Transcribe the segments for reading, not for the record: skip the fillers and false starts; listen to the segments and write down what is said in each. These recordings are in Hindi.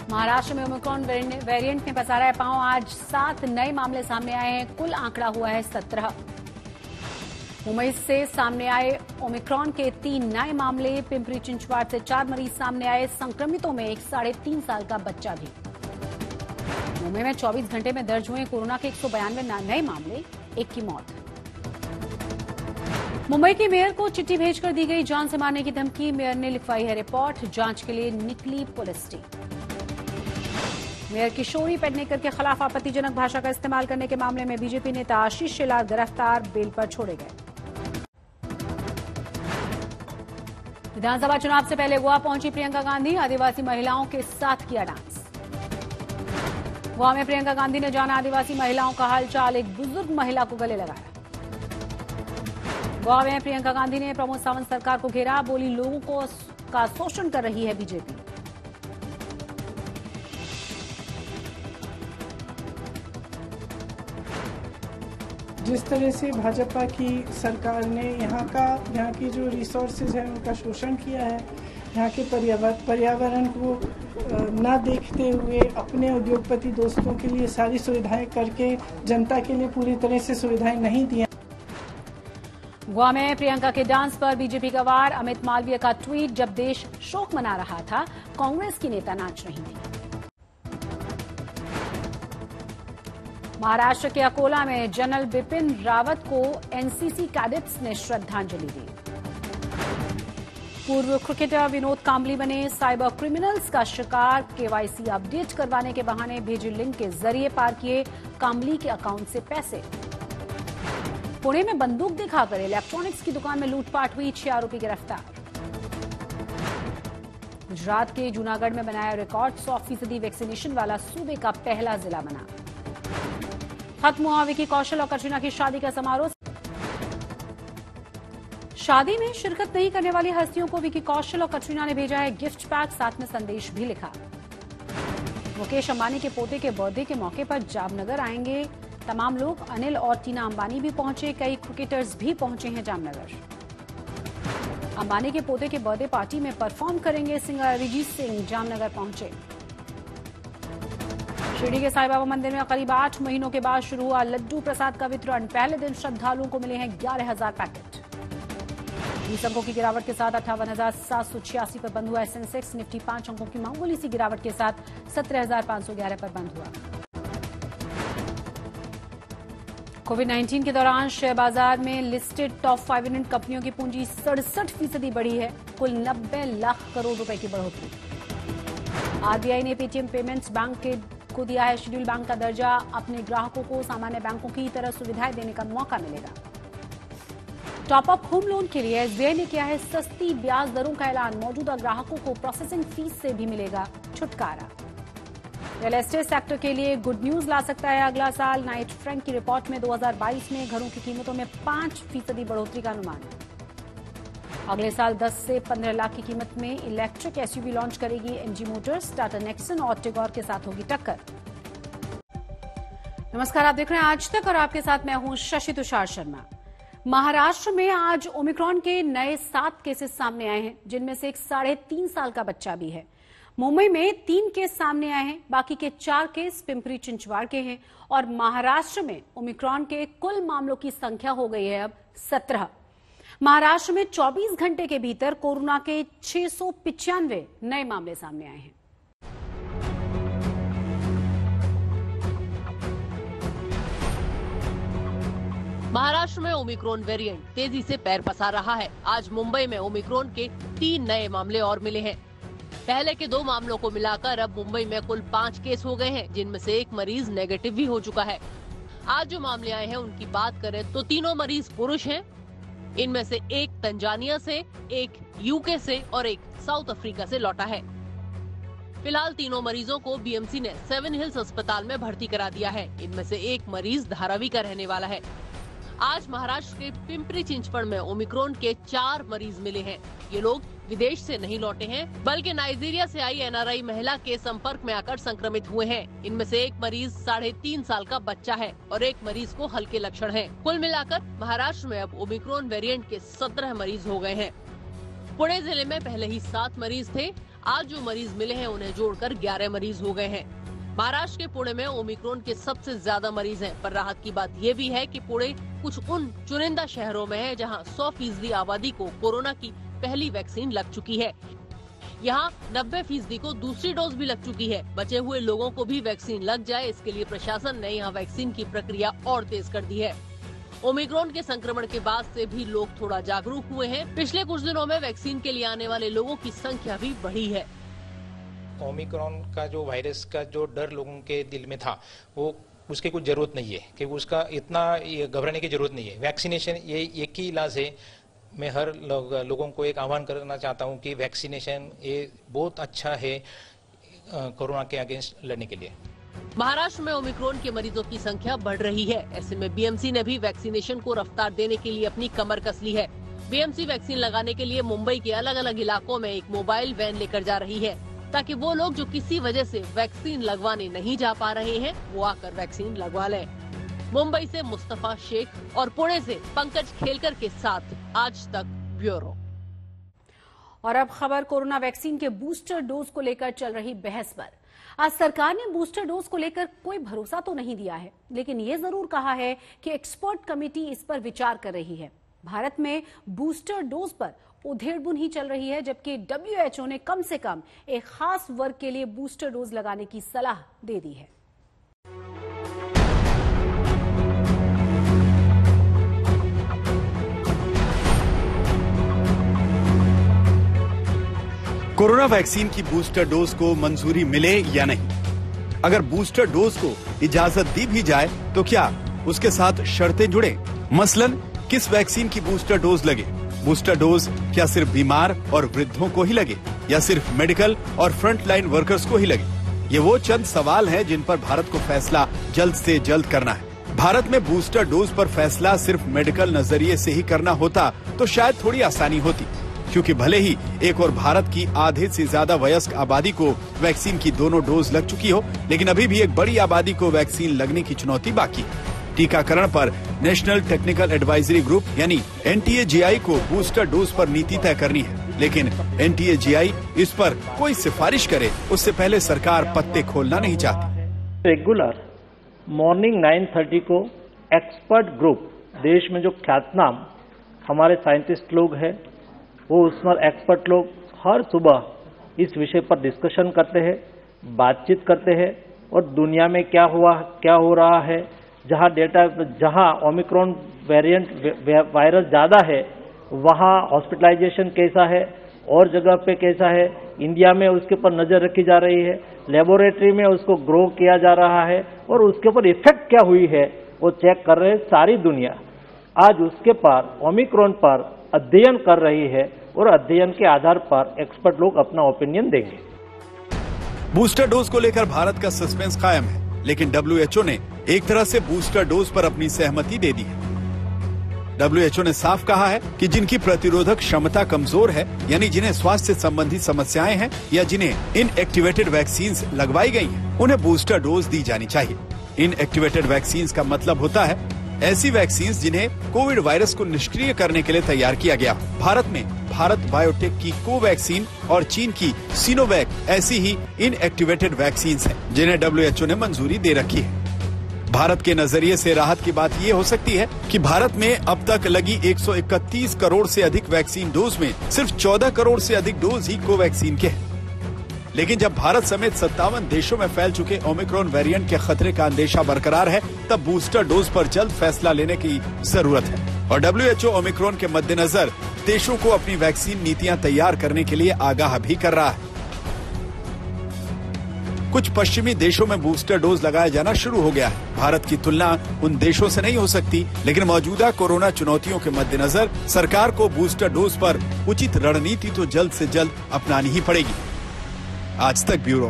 महाराष्ट्र में ओमिक्रॉन वेरिएंट ने पसारा है पांव। आज 7 नए मामले सामने आए हैं। कुल आंकड़ा हुआ है 17। मुंबई से सामने आए ओमिक्रॉन के 3 नए मामले। पिंपरी चिंचवाड़ से 4 मरीज सामने आए। संक्रमितों में एक 3.5 साल का बच्चा भी। मुंबई में 24 घंटे में दर्ज हुए कोरोना के 192 नए मामले, 1 की मौत। मुंबई की मेयर को चिट्ठी भेजकर दी गई जान से मारने की धमकी। मेयर ने लिखवाई है रिपोर्ट। जांच के लिए निकली पुलिस टीम। मेयर किशोरी पेडनेकर के खिलाफ आपत्तिजनक भाषा का इस्तेमाल करने के मामले में बीजेपी नेता आशीष शेलार गिरफ्तार, बेल पर छोड़े गए। विधानसभा चुनाव से पहले गोवा पहुंची प्रियंका गांधी। आदिवासी महिलाओं के साथ किया डांस। गोवा में प्रियंका गांधी ने जाना आदिवासी महिलाओं का हालचाल। एक बुजुर्ग महिला को गले लगाया। गोवा में प्रियंका गांधी ने प्रमोद सावंत सरकार को घेरा। बोली, लोगों का शोषण कर रही है बीजेपी। जिस तरह से भाजपा की सरकार ने यहाँ की जो रिसोर्सेज है उनका शोषण किया है, यहाँ के पर्यावरण को ना देखते हुए अपने उद्योगपति दोस्तों के लिए सारी सुविधाएं करके जनता के लिए पूरी तरह से सुविधाएं नहीं दी। गोवा में प्रियंका के डांस पर बीजेपी का वार। अमित मालवीय का ट्वीट, जब देश शोक मना रहा था कांग्रेस की नेता नाच रही थी। महाराष्ट्र के अकोला में जनरल बिपिन रावत को एनसीसी कैडेट्स ने श्रद्धांजलि दी। पूर्व क्रिकेटर विनोद कांबली बने साइबर क्रिमिनल्स का शिकार। केवाईसी अपडेट करवाने के बहाने भेजे लिंक के जरिए पार किए कांबली के अकाउंट से पैसे। पुणे में बंदूक दिखाकर इलेक्ट्रॉनिक्स की दुकान में लूटपाट हुई। 6 आरोपी गिरफ्तार। गुजरात के जूनागढ़ में बनाया रिकॉर्ड। 100% वैक्सीनेशन वाला सूबे का पहला जिला बना। खत्म हुआ विकी कौशल और कटरीना की शादी का समारोह। शादी में शिरकत नहीं करने वाली हस्तियों को विकी कौशल और कटरीना ने भेजा है गिफ्ट पैक, साथ में संदेश भी लिखा। मुकेश अंबानी के पोते के बर्थडे के मौके पर जामनगर आएंगे तमाम लोग। अनिल और टीना अंबानी भी पहुंचे। कई क्रिकेटर्स भी पहुंचे हैं जामनगर। अंबानी के पोते के बर्थडे पार्टी में परफॉर्म करेंगे सिंगर अरिजीत सिंह। जामनगर पहुंचे। शिरडी के साईं बाबा मंदिर में करीब 8 महीनों के बाद शुरू हुआ लड्डू प्रसाद का वितरण। पहले दिन श्रद्धालुओं को मिले हैं 11,000 पैकेट। बीस अंकों की गिरावट के साथ 58,786 पर बंद हुआ सेंसेक्स। निफ्टी 5 अंकों की मामूली सी गिरावट के साथ 17,511 पर बंद हुआ। कोविड-19 के दौरान शेयर बाजार में लिस्टेड टॉप 500 कंपनियों की पूंजी 67% बढ़ी है। कुल 90 लाख करोड़ रुपए की बढ़ोतरी। आरबीआई ने पेटीएम पेमेंट्स बैंक को दिया है शेड्यूल बैंक का दर्जा। अपने ग्राहकों को सामान्य बैंकों की तरह सुविधाएं देने का मौका मिलेगा। टॉप अप होम लोन के लिए एसबीआई ने किया है सस्ती ब्याज दरों का ऐलान। मौजूदा ग्राहकों को प्रोसेसिंग फीस से भी मिलेगा छुटकारा। रियल एस्टेट सेक्टर के लिए गुड न्यूज ला सकता है अगला साल। नाइट फ्रैंक की रिपोर्ट में 2022 में घरों की कीमतों में 5% बढ़ोतरी का अनुमान। अगले साल 10 से 15 लाख की कीमत में इलेक्ट्रिक एसयूवी लॉन्च करेगी एमजी मोटर्स। टाटा नेक्सन और टिगोर के साथ होगी टक्कर। नमस्कार, आप देख रहे हैं आज तक और आपके साथ मैं हूं शशि तुषार शर्मा। महाराष्ट्र में आज ओमिक्रॉन के नए 7 केसेस सामने आए हैं, जिनमें से एक 3.5 साल का बच्चा भी है। मुंबई में 3 केस सामने आए हैं। बाकी के 4 केस पिंपरी चिंचवाड़ के हैं। और महाराष्ट्र में ओमिक्रॉन के कुल मामलों की संख्या हो गई है अब 17। महाराष्ट्र में 24 घंटे के भीतर कोरोना के 695 नए मामले सामने आए हैं। महाराष्ट्र में ओमिक्रॉन वेरिएंट तेजी से पैर पसार रहा है। आज मुंबई में ओमिक्रॉन के 3 नए मामले और मिले हैं। पहले के 2 मामलों को मिलाकर अब मुंबई में कुल 5 केस हो गए हैं, जिनमें से एक मरीज नेगेटिव भी हो चुका है। आज जो मामले आए हैं उनकी बात करें तो तीनों मरीज पुरुष हैं। इनमें से एक तंजानिया से, एक यूके से और एक साउथ अफ्रीका से लौटा है। फिलहाल तीनों मरीजों को बीएमसी ने 7 हिल्स अस्पताल में भर्ती करा दिया है। इनमें से एक मरीज धारावी का रहने वाला है। आज महाराष्ट्र के पिंपरी चिंचवड़ में ओमिक्रॉन के 4 मरीज मिले हैं। ये लोग विदेश से नहीं लौटे हैं, बल्कि नाइजीरिया से आई एनआरआई महिला के संपर्क में आकर संक्रमित हुए हैं। इनमें से एक मरीज 3.5 साल का बच्चा है और एक मरीज को हल्के लक्षण हैं। कुल मिलाकर महाराष्ट्र में अब ओमिक्रॉन वेरिएंट के 17 मरीज हो गए हैं। पुणे जिले में पहले ही 7 मरीज थे। आज जो मरीज मिले हैं उन्हें जोड़कर 11 मरीज हो गए हैं। महाराष्ट्र के पुणे में ओमिक्रॉन के सबसे ज्यादा मरीज हैं, पर राहत की बात ये भी है कि पुणे कुछ उन चुनिंदा शहरों में है जहां 100% आबादी को कोरोना की पहली वैक्सीन लग चुकी है। यहाँ 90% को दूसरी डोज भी लग चुकी है। बचे हुए लोगों को भी वैक्सीन लग जाए, इसके लिए प्रशासन ने यहाँ वैक्सीन की प्रक्रिया और तेज कर दी है। ओमिक्रॉन के संक्रमण के बाद से भी लोग थोड़ा जागरूक हुए हैं। पिछले कुछ दिनों में वैक्सीन के लिए आने वाले लोगों की संख्या भी बढ़ी है। ओमिक्रॉन का जो वायरस का जो डर लोगों के दिल में था, वो उसकी कुछ जरूरत नहीं है कि उसका इतना घबराने की जरूरत नहीं है। वैक्सीनेशन ये एक ही इलाज है। मैं हर लोगों को एक आह्वान करना चाहता हूं कि वैक्सीनेशन ये बहुत अच्छा है कोरोना के अगेंस्ट लड़ने के लिए। महाराष्ट्र में ओमिक्रॉन के मरीजों की संख्या बढ़ रही है। ऐसे में बीएमसी ने भी वैक्सीनेशन को रफ्तार देने के लिए अपनी कमर कस ली है। बीएमसी वैक्सीन लगाने के लिए मुंबई के अलग अलग इलाकों में एक मोबाइल वैन लेकर जा रही है, ताकि वो लोग जो किसी वजह से वैक्सीन लगवाने नहीं जा पा रहे हैं, वो आकर वैक्सीन लगवा लें। मुंबई से मुस्तफा शेख और पुणे से पंकज खेलकर के साथ आज तक ब्यूरो। और अब खबर कोरोना वैक्सीन के बूस्टर डोज को लेकर चल रही बहस पर। आज सरकार ने बूस्टर डोज को लेकर कोई भरोसा तो नहीं दिया है, लेकिन ये जरूर कहा है कि एक्सपर्ट कमेटी इस पर विचार कर रही है। भारत में बूस्टर डोज पर उधेड़बुन ही चल रही है, जबकि WHO ने कम से कम एक खास वर्ग के लिए बूस्टर डोज लगाने की सलाह दे दी है। कोरोना वैक्सीन की बूस्टर डोज को मंजूरी मिले या नहीं, अगर बूस्टर डोज को इजाजत दी भी जाए तो क्या उसके साथ शर्तें जुड़े? मसलन किस वैक्सीन की बूस्टर डोज लगे? बूस्टर डोज क्या सिर्फ बीमार और वृद्धों को ही लगे या सिर्फ मेडिकल और फ्रंटलाइन वर्कर्स को ही लगे? ये वो चंद सवाल हैं जिन पर भारत को फैसला जल्द से जल्द करना है। भारत में बूस्टर डोज पर फैसला सिर्फ मेडिकल नजरिए से ही करना होता तो शायद थोड़ी आसानी होती, क्योंकि भले ही एक और भारत की आधे से ज्यादा वयस्क आबादी को वैक्सीन की दोनों डोज लग चुकी हो, लेकिन अभी भी एक बड़ी आबादी को वैक्सीन लगने की चुनौती बाकी है। टीकाकरण पर नेशनल टेक्निकल एडवाइजरी ग्रुप यानी NTAGI को बूस्टर डोज पर नीति तय करनी है, लेकिन NTAGI इस पर कोई सिफारिश करे उससे पहले सरकार पत्ते खोलना नहीं चाहती। रेगुलर मॉर्निंग 9:30 को एक्सपर्ट ग्रुप, देश में जो ख्यातनाम हमारे साइंटिस्ट लोग हैं, वो उसमें एक्सपर्ट लोग हर सुबह इस विषय पर डिस्कशन करते हैं, बातचीत करते हैं और दुनिया में क्या हो रहा है, जहां ओमिक्रॉन वेरिएंट वायरस ज़्यादा है वहां हॉस्पिटलाइजेशन कैसा है और जगह पे कैसा है, इंडिया में उसके ऊपर नज़र रखी जा रही है, लेबोरेटरी में उसको ग्रो किया जा रहा है और उसके ऊपर इफेक्ट क्या हुई है वो चेक कर रहे हैं सारी दुनिया। आज उसके पर ओमिक्रॉन पर अध्ययन कर रही है और अध्ययन के आधार पर एक्सपर्ट लोग अपना ओपिनियन देंगे। बूस्टर डोज को लेकर भारत का सस्पेंस कायम है, लेकिन WHO ने एक तरह से बूस्टर डोज पर अपनी सहमति दे दी है। WHO ने साफ कहा है कि जिनकी प्रतिरोधक क्षमता कमजोर है, यानी जिन्हें स्वास्थ्य संबंधी समस्याएं हैं या जिन्हें इनएक्टिवेटेड वैक्सीन लगवाई गई हैं, उन्हें बूस्टर डोज दी जानी चाहिए। इनएक्टिवेटेड वैक्सीन का मतलब होता है ऐसी वैक्सीन जिन्हें कोविड वायरस को निष्क्रिय करने के लिए तैयार किया गया। भारत में भारत बायोटेक की कोवैक्सीन और चीन की सिनोवैक ऐसी ही इनएक्टिवेटेड वैक्सीन हैं, जिन्हें WHO ने मंजूरी दे रखी है। भारत के नजरिए से राहत की बात ये हो सकती है कि भारत में अब तक लगी 131 करोड़ से अधिक वैक्सीन डोज में सिर्फ 14 करोड़ से अधिक डोज ही कोवैक्सीन के हैं। लेकिन जब भारत समेत 57 देशों में फैल चुके ओमिक्रॉन वेरिएंट के खतरे का अंदेशा बरकरार है, तब बूस्टर डोज पर जल्द फैसला लेने की जरूरत है। और WHO ओमिक्रॉन के मद्देनजर देशों को अपनी वैक्सीन नीतियां तैयार करने के लिए आगाह भी कर रहा है। कुछ पश्चिमी देशों में बूस्टर डोज लगाया जाना शुरू हो गया है। भारत की तुलना उन देशों से नहीं हो सकती, लेकिन मौजूदा कोरोना चुनौतियों के मद्देनजर सरकार को बूस्टर डोज पर उचित रणनीति तो जल्द से जल्द अपनानी ही पड़ेगी। आज तक ब्यूरो।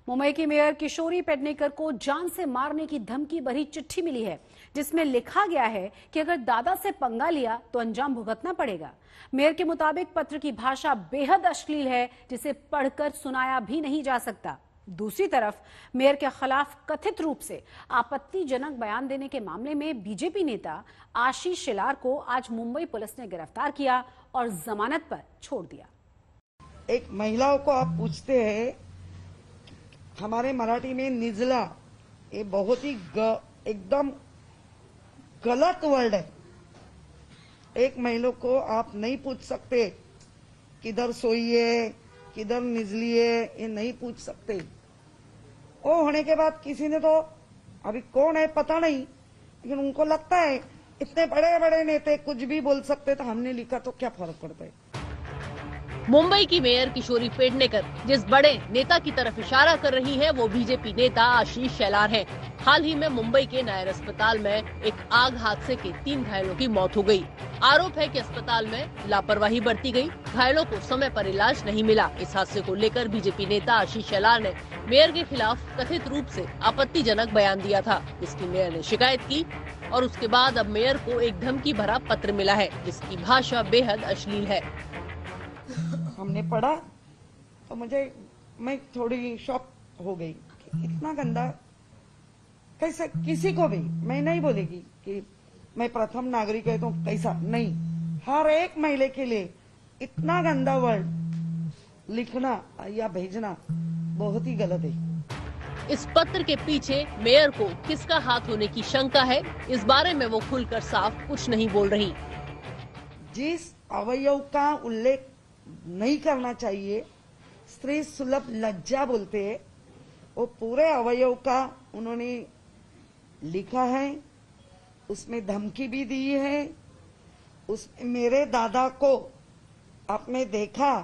मुंबई की मेयर किशोरी पेडनेकर को जान से मारने की धमकी भरी चिट्ठी मिली है, जिसमें लिखा गया है कि अगर दादा से पंगा लिया तो अंजाम भुगतना पड़ेगा। मेयर के मुताबिक पत्र की भाषा बेहद अश्लील है, जिसे पढ़कर सुनाया भी नहीं जा सकता। दूसरी तरफ मेयर के खिलाफ कथित रूप से आपत्तिजनक बयान देने के मामले में बीजेपी नेता आशीष शेलार को आज मुंबई पुलिस ने गिरफ्तार किया और जमानत पर छोड़ दिया। एक महिलाओं को आप पूछते हैं, हमारे मराठी में निजला, ये बहुत ही एकदम गलत वर्ड है। एक महिला को आप नहीं पूछ सकते किधर सोइए, किधर निजलिए, ये नहीं पूछ सकते। वो होने के बाद किसी ने तो, अभी कौन है पता नहीं, लेकिन उनको लगता है इतने बड़े बड़े नेता कुछ भी बोल सकते, तो हमने लिखा तो क्या फर्क पड़ता है। मुंबई की मेयर किशोरी पेडनेकर जिस बड़े नेता की तरफ इशारा कर रही हैं, वो बीजेपी नेता आशीष शेलार हैं। हाल ही में मुंबई के नायर अस्पताल में एक आग हादसे के 3 घायलों की मौत हो गई। आरोप है कि अस्पताल में लापरवाही बरती गई, घायलों को समय पर इलाज नहीं मिला। इस हादसे को लेकर बीजेपी नेता आशीष शेलार ने मेयर के खिलाफ कथित रूप से आपत्तिजनक बयान दिया था, जिसकी मेयर ने शिकायत की और उसके बाद अब मेयर को एक धमकी भरा पत्र मिला है, जिसकी भाषा बेहद अश्लील है। हमने पढ़ा तो मैं थोड़ी शॉक हो गई कि इतना गंदा कैसे, किसी को भी मैं नहीं बोलेगी कि मैं प्रथम नागरिक है तो कैसा नहीं, हर एक महिला के लिए इतना गंदा वर्ड लिखना या भेजना बहुत ही गलत है। इस पत्र के पीछे मेयर को किसका हाथ होने की शंका है, इस बारे में वो खुलकर साफ कुछ नहीं बोल रही। जिस अवयव का उल्लेख नहीं करना चाहिए, स्त्री सुलभ लज्जा बोलते हैं, वो पूरे अवयव का उन्होंने लिखा है, उसमें धमकी भी दी है। उसमें मेरे दादा को आपने देखा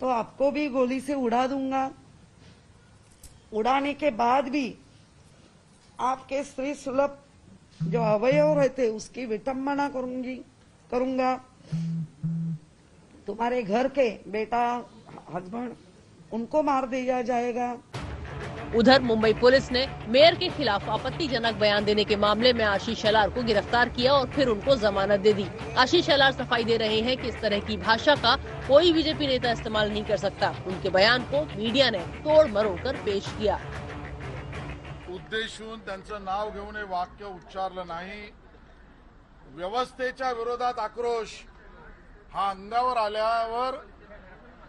तो आपको भी गोली से उड़ा दूंगा, उड़ाने के बाद भी आपके स्त्री सुलभ जो अवयव रहते उसकी विटंबना करूंगा। तुम्हारे घर के बेटा, हस्बैंड, उनको मार दिया जाएगा। उधर मुंबई पुलिस ने मेयर के खिलाफ आपत्तिजनक बयान देने के मामले में आशीष शेलार को गिरफ्तार किया और फिर उनको जमानत दे दी। आशीष शेलार सफाई दे रहे हैं कि इस तरह की भाषा का कोई बीजेपी नेता इस्तेमाल नहीं कर सकता। उनके बयान को मीडिया ने तोड़ मरोड़ कर पेश किया। उद्देशून त्यांचं नाव घेऊन हे वाक्य उच्चारलं नाही। व्यवस्थेच्या विरोधात आक्रोश हा अंगावर आल्यावर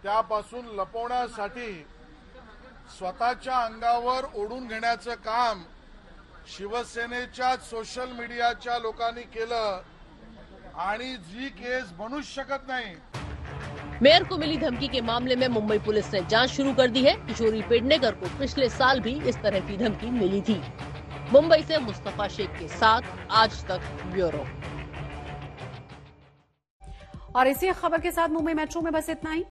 त्यापासून लपवण्यासाठी स्वतःच्या अंगावर ओढून घेण्याचं काम शिवसेनेच्या सोशल मीडियाच्या लोकांनी केलं आणि जी केस बनू शकत नाही। मेयर को मिली धमकी के मामले में मुंबई पुलिस ने जांच शुरू कर दी है। किशोरी पेडनेकर को पिछले साल भी इस तरह की धमकी मिली थी। मुंबई से मुस्तफा शेख के साथ आज तक ब्यूरो। और इसी खबर के साथ मुंबई मेट्रो में बस इतना ही।